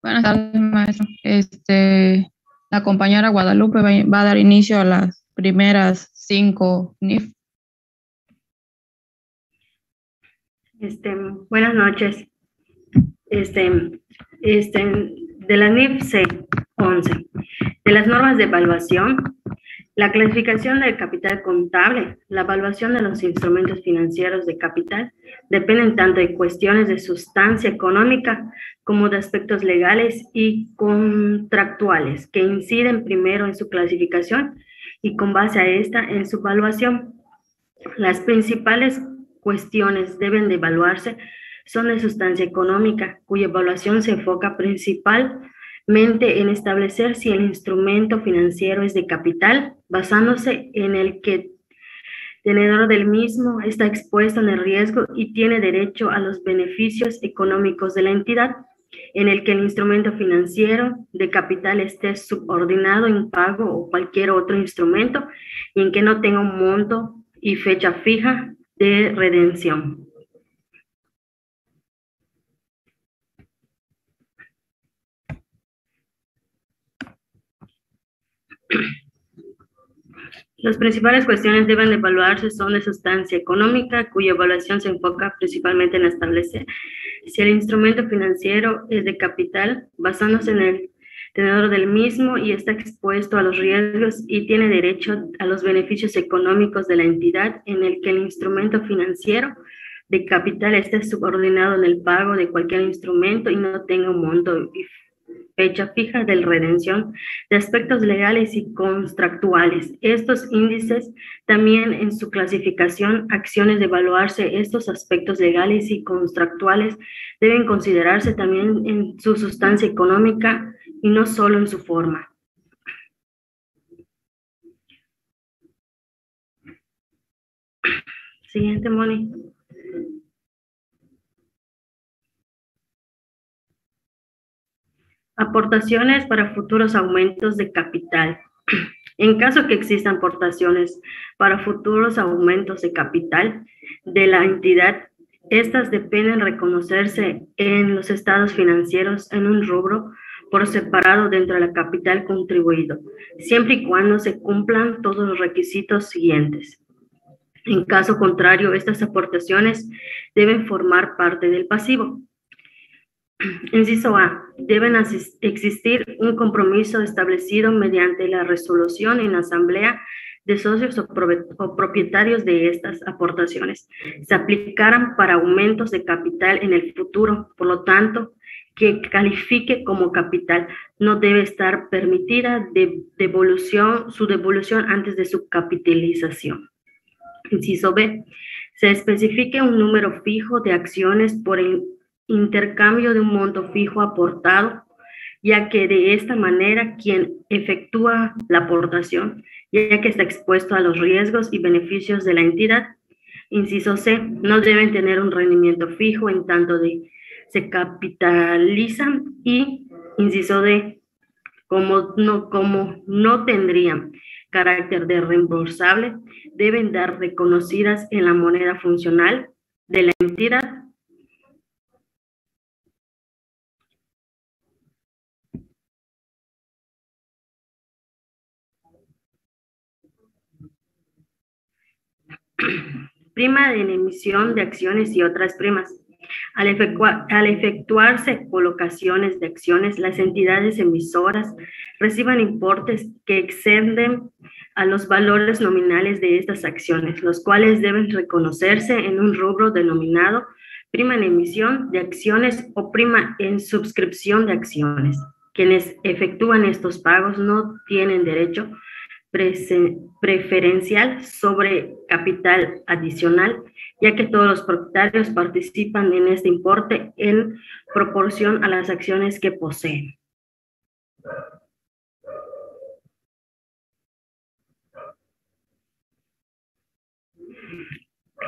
Buenas tardes, maestro. La compañera Guadalupe va a dar inicio a las primeras 5 NIF. Buenas noches. Este, de la NIF C11, de las normas de evaluación, la clasificación del capital contable, la evaluación de los instrumentos financieros de capital, dependen tanto de cuestiones de sustancia económica como de aspectos legales y contractuales que inciden primero en su clasificación y con base a esta en su evaluación. Las principales cuestiones deben de evaluarse son de sustancia económica, cuya evaluación se enfoca principalmente en establecer si el instrumento financiero es de capital, basándose en el que el tenedor del mismo está expuesto en el riesgo y tiene derecho a los beneficios económicos de la entidad, en el que el instrumento financiero de capital esté subordinado en pago o cualquier otro instrumento y en que no tenga un monto y fecha fija de redención. Las principales cuestiones deben de evaluarse son de sustancia económica, cuya evaluación se enfoca principalmente en establecer si el instrumento financiero es de capital, basándose en el tenedor del mismo y está expuesto a los riesgos y tiene derecho a los beneficios económicos de la entidad, en el que el instrumento financiero de capital esté subordinado en el pago de cualquier instrumento y no tenga un monto y fecha fija de redención, de aspectos legales y contractuales. Estos índices también en su clasificación, acciones de evaluarse estos aspectos legales y contractuales deben considerarse también en su sustancia económica y no solo en su forma. Siguiente, Moni. Aportaciones para futuros aumentos de capital. En caso que existan aportaciones para futuros aumentos de capital de la entidad, estas deben reconocerse en los estados financieros en un rubro por separado dentro de la capital contribuido, siempre y cuando se cumplan todos los requisitos siguientes. En caso contrario, estas aportaciones deben formar parte del pasivo. Inciso A. Deben existir un compromiso establecido mediante la resolución en la asamblea de socios o propietarios de estas aportaciones. Se aplicarán para aumentos de capital en el futuro, por lo tanto, que califique como capital. No debe estar permitida su devolución antes de su capitalización. Inciso B. Se especifique un número fijo de acciones por el intercambio de un monto fijo aportado, ya que de esta manera quien efectúa la aportación, ya que está expuesto a los riesgos y beneficios de la entidad. Inciso C, no deben tener un rendimiento fijo en tanto se capitalizan. Y inciso D, como no tendrían carácter de reembolsable, deben dar reconocidas en la moneda funcional de la entidad. Prima en emisión de acciones y otras primas. Al efectuarse colocaciones de acciones, las entidades emisoras reciban importes que exceden a los valores nominales de estas acciones, los cuales deben reconocerse en un rubro denominado prima en emisión de acciones o prima en suscripción de acciones. Quienes efectúan estos pagos no tienen derecho preferencial sobre capital adicional, ya que todos los propietarios participan en este importe en proporción a las acciones que poseen.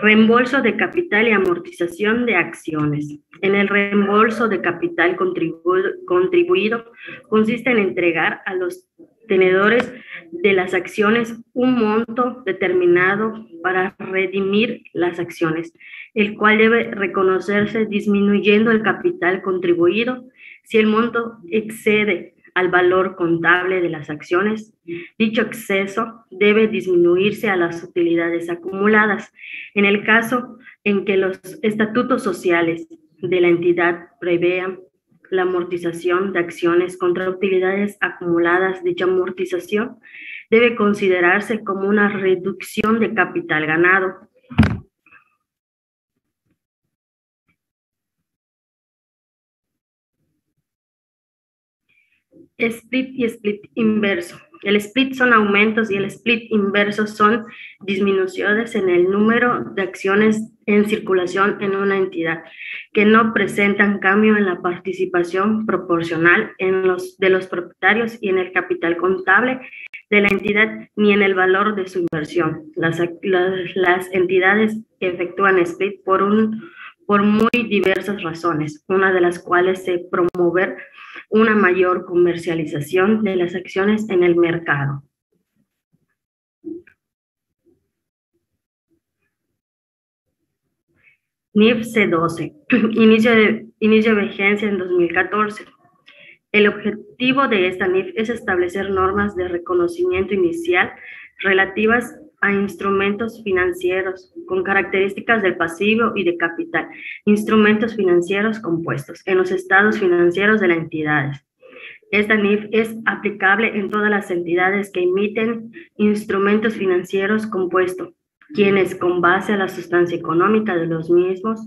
Reembolso de capital y amortización de acciones. En el reembolso de capital contribuido consiste en entregar a los tenedores de las acciones un monto determinado para redimir las acciones, el cual debe reconocerse disminuyendo el capital contribuido Si el monto excede al valor contable de las acciones, dicho exceso debe disminuirse a las utilidades acumuladas. En el caso en que los estatutos sociales de la entidad prevean la amortización de acciones contra utilidades acumuladas, dicha amortización debe considerarse como una reducción de capital ganado. Split y split inverso. El split son aumentos y el split inverso son disminuciones en el número de acciones en circulación en una entidad que no presentan cambio en la participación proporcional de los propietarios y en el capital contable de la entidad ni en el valor de su inversión. Las entidades efectúan split por muy diversas razones, una de las cuales es promover una mayor comercialización de las acciones en el mercado. NIF C12, inicio de vigencia en 2014. El objetivo de esta NIF es establecer normas de reconocimiento inicial relativas a instrumentos financieros con características del pasivo y de capital, instrumentos financieros compuestos en los estados financieros de las entidades. Esta NIF es aplicable en todas las entidades que emiten instrumentos financieros compuestos, quienes, con base a la sustancia económica de los mismos,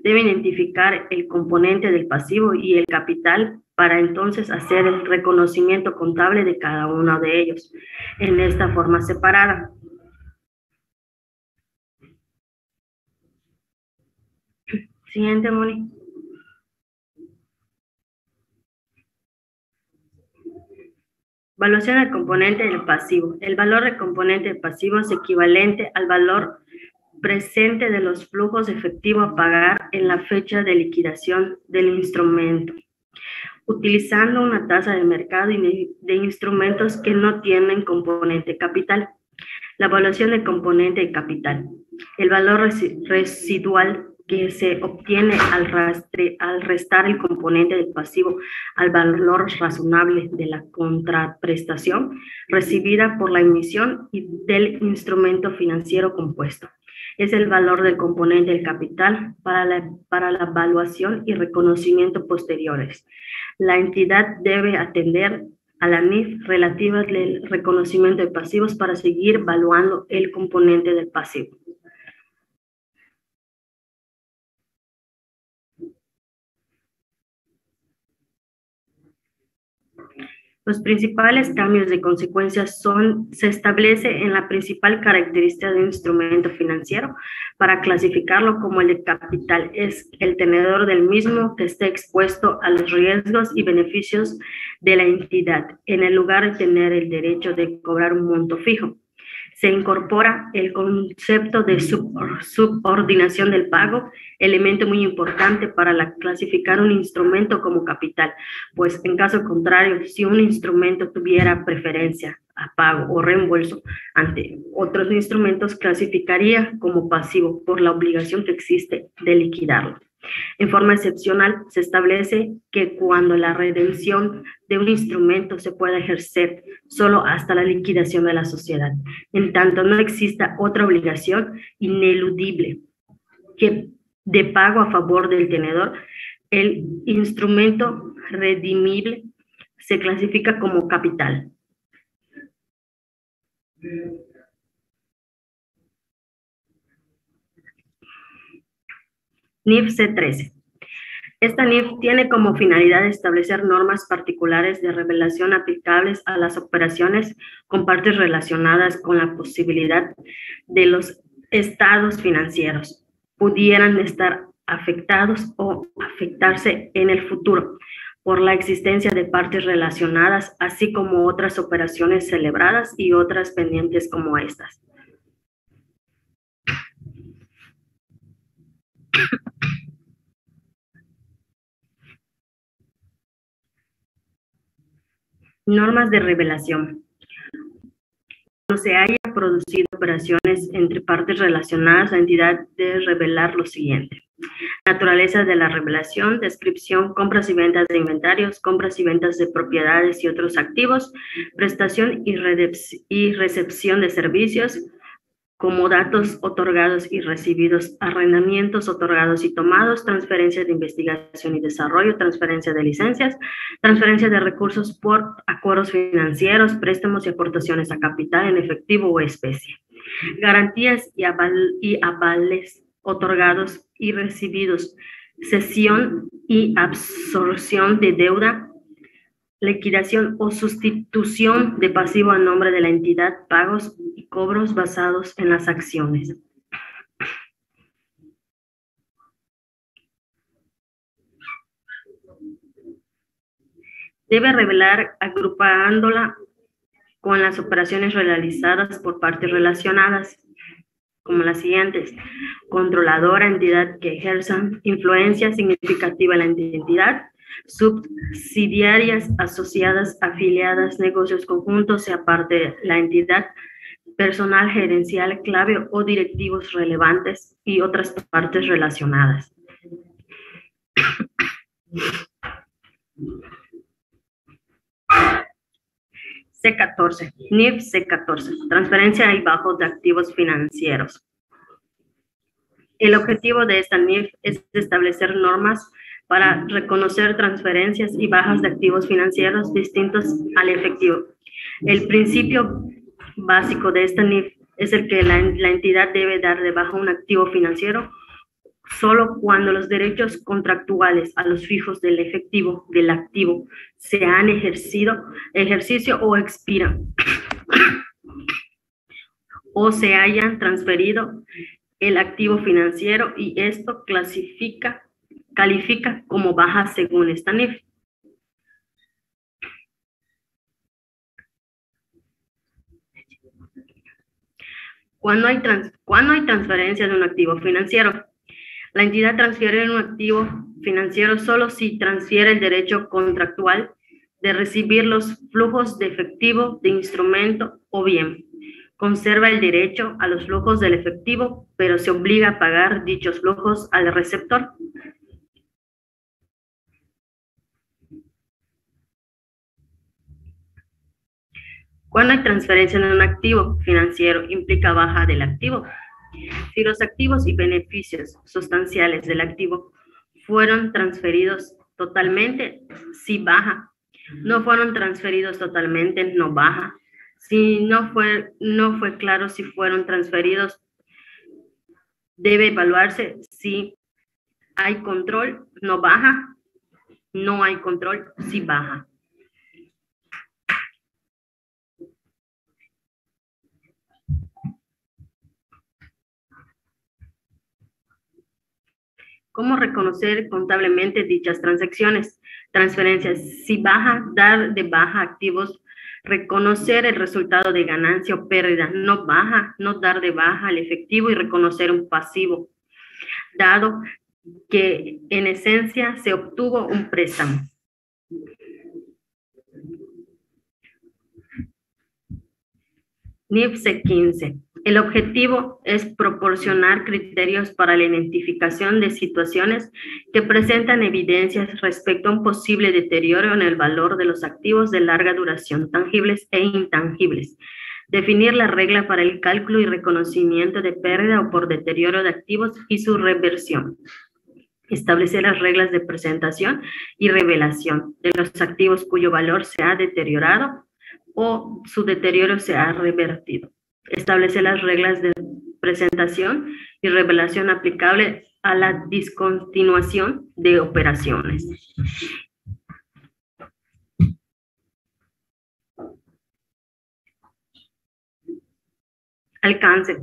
deben identificar el componente del pasivo y el capital para entonces hacer el reconocimiento contable de cada uno de ellos en esta forma separada. Siguiente, Moni. Evaluación del componente del pasivo. El valor del componente del pasivo es equivalente al valor presente de los flujos efectivos a pagar en la fecha de liquidación del instrumento, utilizando una tasa de mercado y de instrumentos que no tienen componente capital. La evaluación del componente de capital. El valor residual que se obtiene al restar el componente del pasivo al valor razonable de la contraprestación recibida por la emisión del instrumento financiero compuesto. Es el valor del componente del capital para la evaluación y reconocimiento posteriores. La entidad debe atender a la NIF relativa al reconocimiento de pasivos para seguir evaluando el componente del pasivo. Los principales cambios de consecuencias se establece en la principal característica de un instrumento financiero para clasificarlo como el de capital. Es el tenedor del mismo que esté expuesto a los riesgos y beneficios de la entidad, en el lugar de tener el derecho de cobrar un monto fijo. Se incorpora el concepto de subordinación del pago, elemento muy importante para clasificar un instrumento como capital, pues en caso contrario, si un instrumento tuviera preferencia a pago o reembolso ante otros instrumentos, clasificaría como pasivo por la obligación que existe de liquidarlo. En forma excepcional, se establece que cuando la redención de un instrumento se pueda ejercer solo hasta la liquidación de la sociedad, en tanto no exista otra obligación ineludible que de pago a favor del tenedor, el instrumento redimible se clasifica como capital. NIF C13. Esta NIF tiene como finalidad establecer normas particulares de revelación aplicables a las operaciones con partes relacionadas con la posibilidad de los estados financieros pudieran estar afectados o afectarse en el futuro por la existencia de partes relacionadas, así como otras operaciones celebradas y otras pendientes como estas. Normas de revelación. Cuando se haya producido operaciones entre partes relacionadas, la entidad debe revelar lo siguiente. Naturaleza de la revelación, descripción, compras y ventas de inventarios, compras y ventas de propiedades y otros activos, prestación y recepción de servicios, como datos otorgados y recibidos, arrendamientos otorgados y tomados, transferencias de investigación y desarrollo, transferencia de licencias, transferencia de recursos por acuerdos financieros, préstamos y aportaciones a capital en efectivo o especie, garantías y avales otorgados y recibidos, cesión y absorción de deuda, liquidación o sustitución de pasivo a nombre de la entidad, pagos y cobros basados en las acciones. Debe revelar agrupándola con las operaciones realizadas por partes relacionadas, como las siguientes: controladora, entidad que ejerza influencia significativa en la entidad; subsidiarias, asociadas, afiliadas, negocios conjuntos, sea parte de la entidad; personal gerencial clave o directivos relevantes; y otras partes relacionadas. C14, NIF C14, transferencia y bajos de activos financieros. El objetivo de esta NIF es establecer normas para reconocer transferencias y bajas de activos financieros distintos al efectivo. El principio básico de esta NIF es el que la entidad debe dar de baja un activo financiero solo cuando los derechos contractuales a los fijos del efectivo del activo se han ejercicio o expiran, o se hayan transferido el activo financiero, y esto califica como baja según esta NIF. ¿Cuándo hay transferencia de un activo financiero? La entidad transfiere un activo financiero solo si transfiere el derecho contractual de recibir los flujos de efectivo de instrumento, o bien conserva el derecho a los flujos del efectivo, pero se obliga a pagar dichos flujos al receptor. Cuando hay transferencia de un activo financiero, implica baja del activo. Si los activos y beneficios sustanciales del activo fueron transferidos totalmente, sí baja. No fueron transferidos totalmente, no baja. Si no fue claro si fueron transferidos, debe evaluarse si hay control, no baja. No hay control, sí baja. ¿Cómo reconocer contablemente dichas transacciones? Transferencias, si baja, dar de baja activos, reconocer el resultado de ganancia o pérdida, no baja, no dar de baja el efectivo y reconocer un pasivo, dado que en esencia se obtuvo un préstamo. NIF C15. El objetivo es proporcionar criterios para la identificación de situaciones que presentan evidencias respecto a un posible deterioro en el valor de los activos de larga duración, tangibles e intangibles. Definir la regla para el cálculo y reconocimiento de pérdida o por deterioro de activos y su reversión. Establecer las reglas de presentación y revelación de los activos cuyo valor se ha deteriorado o su deterioro se ha revertido. Establece las reglas de presentación y revelación aplicable a la discontinuación de operaciones. Alcance.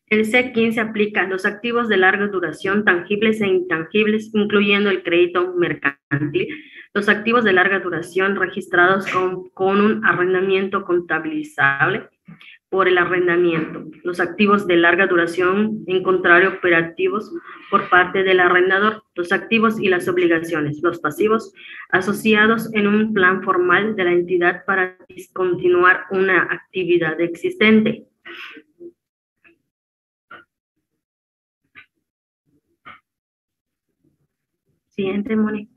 El C15 aplica los activos de larga duración, tangibles e intangibles, incluyendo el crédito mercantil, los activos de larga duración registrados con un arrendamiento contabilizable por el arrendamiento, los activos de larga duración en contrario operativos por parte del arrendador, los activos y las obligaciones, los pasivos asociados en un plan formal de la entidad para discontinuar una actividad existente. Siguiente, Mónica.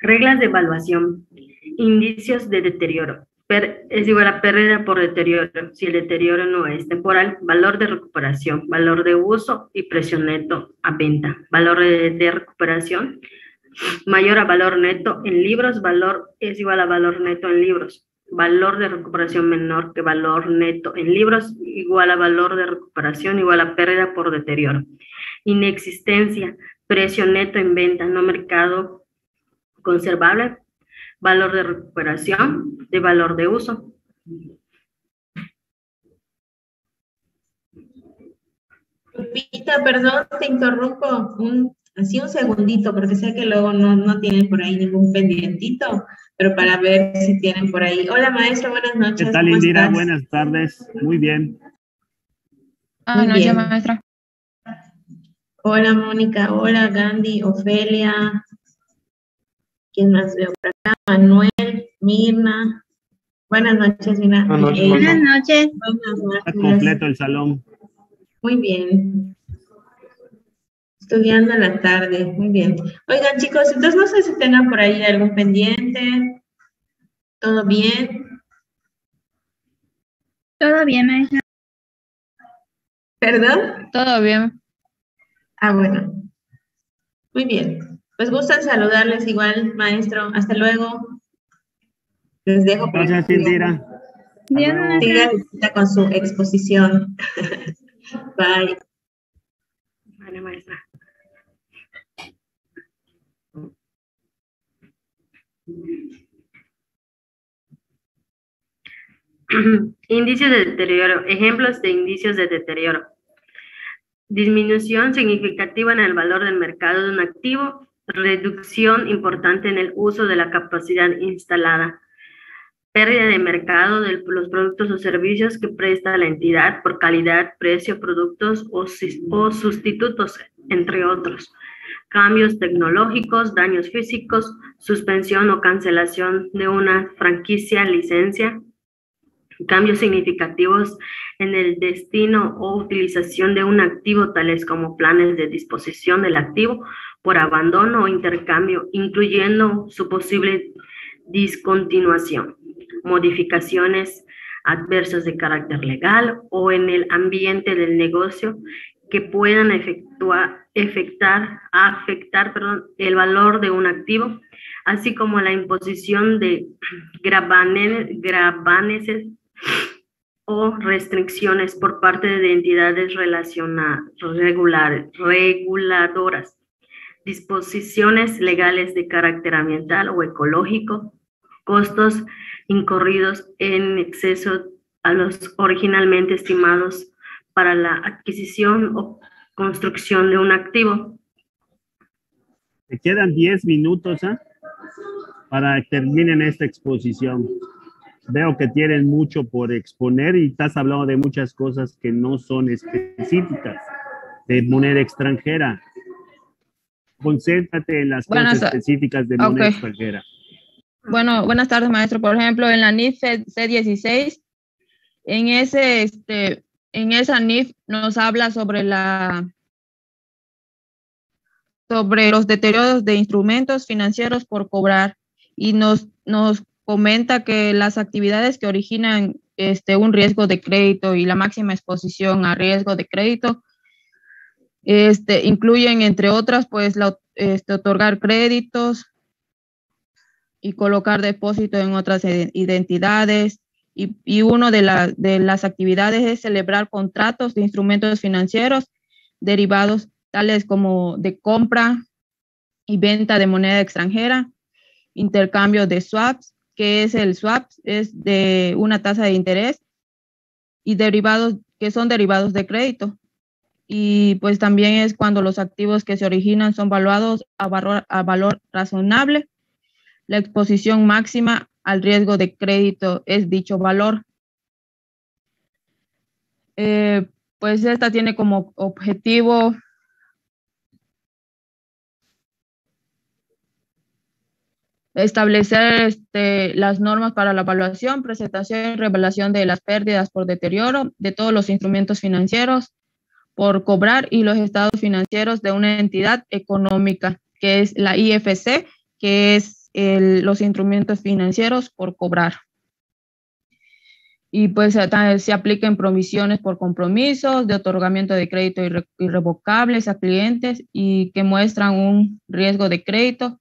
Reglas de evaluación. Indicios de deterioro. Es igual a pérdida por deterioro. Si el deterioro no es temporal, valor de recuperación, valor de uso y precio neto a venta. Valor de recuperación mayor a valor neto en libros, valor es igual a valor neto en libros. Valor de recuperación menor que valor neto en libros igual a valor de recuperación igual a pérdida por deterioro. Inexistencia, precio neto en venta, no mercado conservable, valor de recuperación, de valor de uso. Lupita, perdón, te interrumpo así un segundito, porque sé que luego no tienen por ahí ningún pendientito, pero para ver si tienen por ahí. Hola, maestro, buenas noches. ¿Qué tal, Indira? Buenas tardes. Muy bien. Buenas noches, maestra. Hola, Mónica. Hola, Gandhi, Ofelia. ¿Quién más veo por acá? Manuel, Mirna. Buenas noches, Mirna. Buenas noches. Buenas noches. Está completo el salón. Muy bien. Estudiando en la tarde, muy bien. Oigan, chicos, entonces no sé si tengan por ahí algún pendiente. ¿Todo bien? Todo bien, maestra. ¿Perdón? Todo bien. Ah, bueno. Muy bien. Pues gustan saludarles igual, maestro. Hasta luego. Les dejo. Gracias, Indira. Bien, maestra. Siga con su exposición. Bye. Vale, maestra. Indicios de deterioro. Ejemplos de indicios de deterioro. Disminución significativa en el valor del mercado de un activo. Reducción importante en el uso de la capacidad instalada. Pérdida de mercado de los productos o servicios que presta la entidad por calidad, precio, productos o sustitutos, entre otros. Cambios tecnológicos, daños físicos, suspensión o cancelación de una franquicia, licencia. Cambios significativos en el destino o utilización de un activo, tales como planes de disposición del activo por abandono o intercambio, incluyendo su posible discontinuación. Modificaciones adversas de carácter legal o en el ambiente del negocio que puedan afectar el valor de un activo, así como la imposición de gravames o restricciones por parte de entidades reguladoras, disposiciones legales de carácter ambiental o ecológico, costos incurridos en exceso a los originalmente estimados para la adquisición o construcción de un activo. Te quedan 10 minutos para que terminen esta exposición. Veo que tienen mucho por exponer y estás hablando de muchas cosas que no son específicas de moneda extranjera. Concéntrate en las cosas específicas de moneda extranjera. Bueno, buenas tardes, maestro. Por ejemplo, en la NIF C16, en esa NIF nos habla sobre los deterioros de instrumentos financieros por cobrar y nos comenta que las actividades que originan un riesgo de crédito y la máxima exposición a riesgo de crédito incluyen, entre otras, pues otorgar créditos y colocar depósitos en otras identidades. Y una de las actividades es celebrar contratos de instrumentos financieros derivados, tales como de compra y venta de moneda extranjera, intercambio de swaps, que es el swap, es de una tasa de interés, y derivados que son derivados de crédito. Y pues también es cuando los activos que se originan son valuados a valor razonable. La exposición máxima al riesgo de crédito es dicho valor. Pues esta tiene como objetivo establecer las normas para la evaluación, presentación y revelación de las pérdidas por deterioro de todos los instrumentos financieros, por cobrar y los estados financieros de una entidad económica, que es la IFC, que es los instrumentos financieros por cobrar. Y pues se aplican provisiones por compromisos de otorgamiento de crédito irrevocables a clientes y que muestran un riesgo de crédito,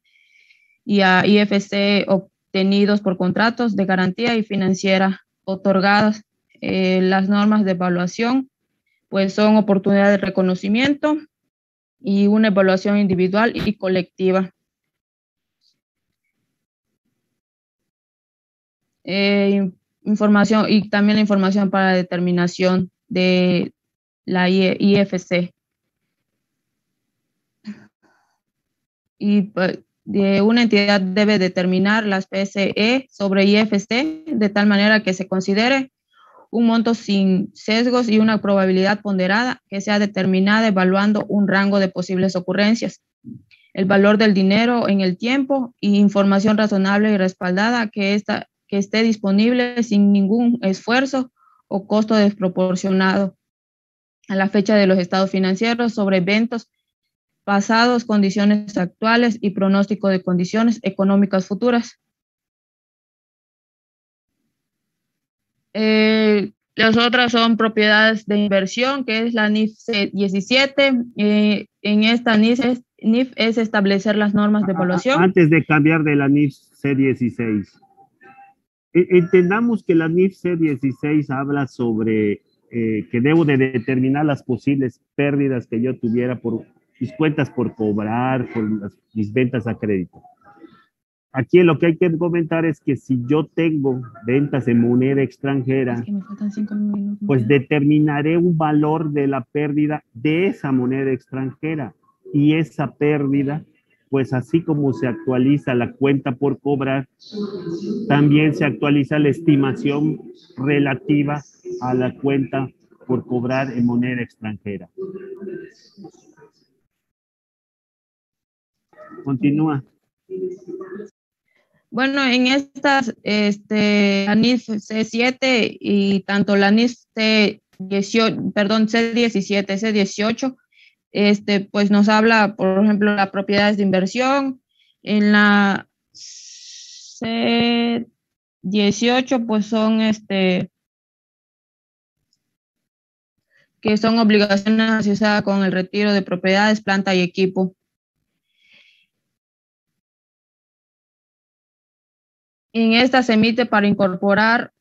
y a IFC obtenidos por contratos de garantía y financiera otorgadas. Las normas de evaluación pues son oportunidades de reconocimiento y una evaluación individual y colectiva. Información y también la información para la determinación de la IFC. Y pues, una entidad debe determinar las PSE sobre IFC de tal manera que se considere un monto sin sesgos y una probabilidad ponderada que sea determinada evaluando un rango de posibles ocurrencias, el valor del dinero en el tiempo y información razonable y respaldada que esté disponible sin ningún esfuerzo o costo desproporcionado a la fecha de los estados financieros sobre eventos pasados, condiciones actuales y pronóstico de condiciones económicas futuras. Las otras son propiedades de inversión, que es la NIF C17. En esta NIF es establecer las normas de evaluación. Antes de cambiar de la NIF C16, entendamos que la NIF C16 habla sobre que debo de determinar las posibles pérdidas que yo tuviera por mis cuentas por cobrar, por mis ventas a crédito. Aquí lo que hay que comentar es que si yo tengo ventas en moneda extranjera, Es que me faltan 5 minutos. pues determinaré un valor de la pérdida de esa moneda extranjera. Y esa pérdida, pues así como se actualiza la cuenta por cobrar, también se actualiza la estimación relativa a la cuenta por cobrar en moneda extranjera. Continúa. Bueno, en estas, la NIF C7 y tanto la NIF C18, perdón, C17, C18, pues nos habla, por ejemplo, las propiedades de inversión. En la C18, pues son, que son obligaciones asociadas con el retiro de propiedades, planta y equipo. En esta se emite para incorporar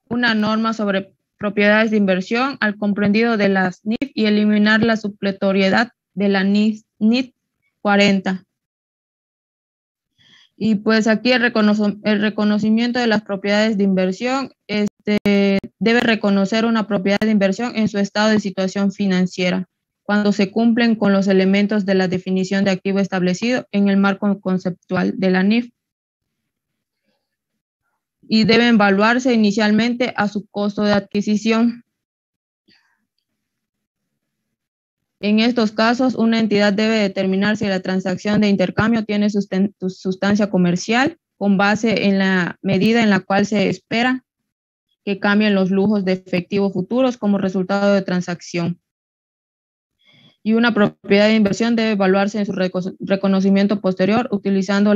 una norma sobre propiedades de inversión al comprendido de las NIF y eliminar la supletoriedad de la NIF 40. Y pues aquí el reconocimiento de las propiedades de inversión, debe reconocer una propiedad de inversión en su estado de situación financiera, cuando se cumplen con los elementos de la definición de activo establecido en el marco conceptual de la NIF. Y deben evaluarse inicialmente a su costo de adquisición. En estos casos, una entidad debe determinar si la transacción de intercambio tiene sustancia comercial con base en la medida en la cual se espera que cambien los flujos de efectivo futuros como resultado de transacción. Y una propiedad de inversión debe evaluarse en su reconocimiento posterior utilizando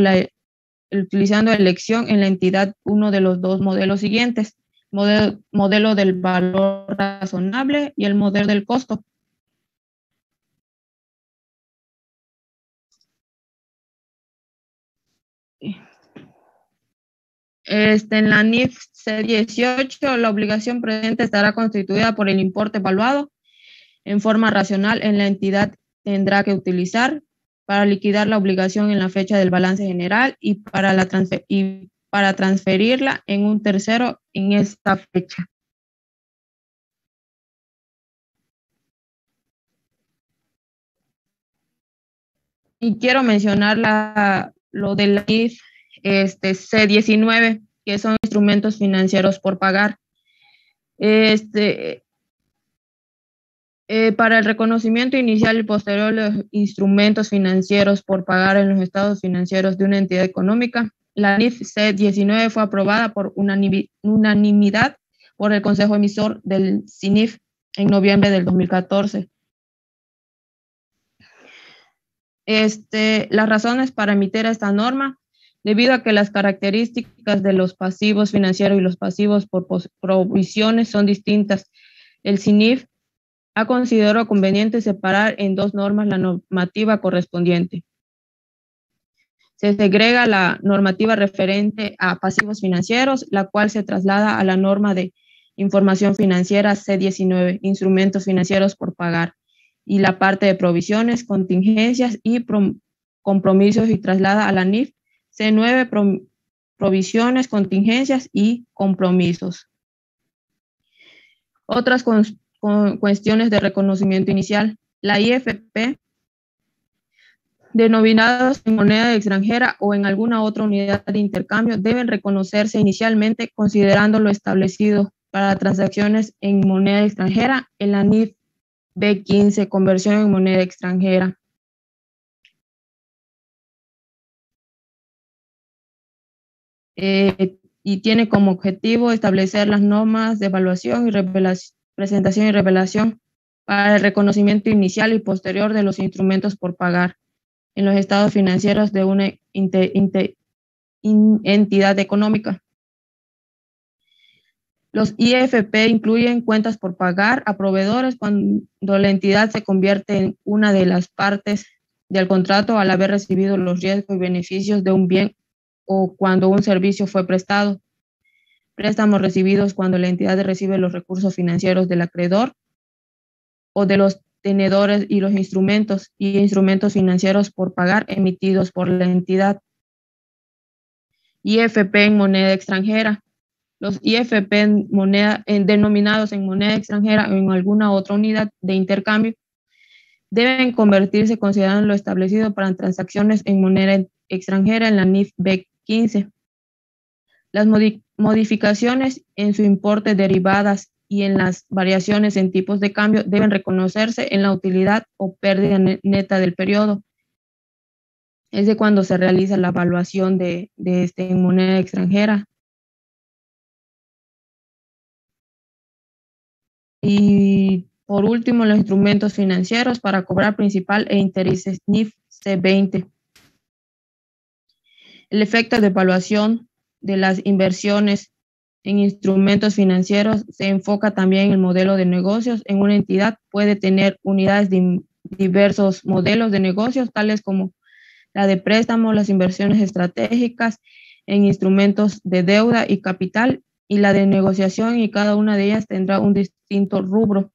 elección en la entidad uno de los dos modelos siguientes: modelo del valor razonable y el modelo del costo. En la NIF C18, la obligación presente estará constituida por el importe evaluado en forma racional en la entidad tendrá que utilizar para liquidar la obligación en la fecha del balance general y para transferirla en un tercero en esta fecha. Y quiero mencionar lo de la NIF C19, que son instrumentos financieros por pagar. Para el reconocimiento inicial y posterior de los instrumentos financieros por pagar en los estados financieros de una entidad económica, la NIF C19 fue aprobada por unanimidad por el Consejo Emisor del CINIF en noviembre del 2014. Las razones para emitir esta norma, debido a que las características de los pasivos financieros y los pasivos por provisiones son distintas. El CINIF ha considerado conveniente separar en dos normas la normativa correspondiente. Se segrega la normativa referente a pasivos financieros, la cual se traslada a la norma de información financiera C19, instrumentos financieros por pagar, y la parte de provisiones, contingencias y compromisos, y traslada a la NIF C9, provisiones, contingencias y compromisos. Otras cuestiones de reconocimiento inicial. La IFP, denominados en moneda extranjera o en alguna otra unidad de intercambio, deben reconocerse inicialmente considerando lo establecido para transacciones en moneda extranjera en la NIF B15, conversión en moneda extranjera. Y tiene como objetivo establecer las normas de evaluación y presentación y revelación para el reconocimiento inicial y posterior de los instrumentos por pagar en los estados financieros de una entidad económica. Los IFP incluyen cuentas por pagar a proveedores cuando la entidad se convierte en una de las partes del contrato al haber recibido los riesgos y beneficios de un bien o cuando un servicio fue prestado. Préstamos recibidos cuando la entidad recibe los recursos financieros del acreedor o de los tenedores y los instrumentos financieros por pagar emitidos por la entidad. IFP en moneda extranjera. Los IFP denominados en moneda extranjera o en alguna otra unidad de intercambio deben convertirse considerando lo establecido para transacciones en moneda extranjera en la NIF B15. Las modificaciones en su importe derivadas y en las variaciones en tipos de cambio deben reconocerse en la utilidad o pérdida neta del periodo. Es de cuando se realiza la evaluación de en moneda extranjera. Y por último, los instrumentos financieros para cobrar principal e intereses NIF C20. El efecto de evaluación de las inversiones en instrumentos financieros se enfoca también en el modelo de negocios. En una entidad puede tener unidades de diversos modelos de negocios, tales como la de préstamo, las inversiones estratégicas en instrumentos de deuda y capital, y la de negociación, y cada una de ellas tendrá un distinto rubro.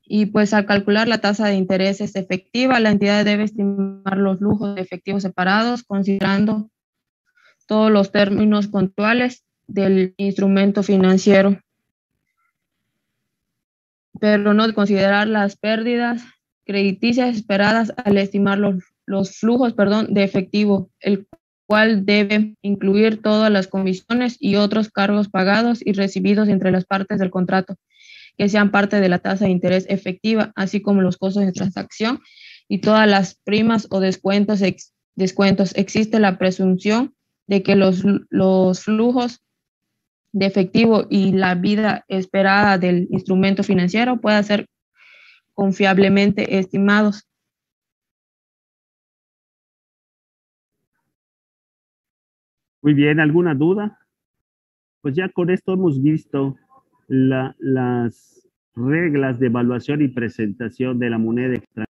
Y pues al calcular la tasa de intereses efectiva, la entidad debe estimar los flujos de efectivos separados, considerando todos los términos puntuales del instrumento financiero, pero no considerar las pérdidas crediticias esperadas al estimar los flujos de efectivo, el cual debe incluir todas las comisiones y otros cargos pagados y recibidos entre las partes del contrato, que sean parte de la tasa de interés efectiva, así como los costos de transacción y todas las primas o descuentos. Existe la presunción de que los flujos de efectivo y la vida esperada del instrumento financiero puedan ser confiablemente estimados. Muy bien, ¿alguna duda? Pues ya con esto hemos visto las reglas de evaluación y presentación de la moneda extranjera.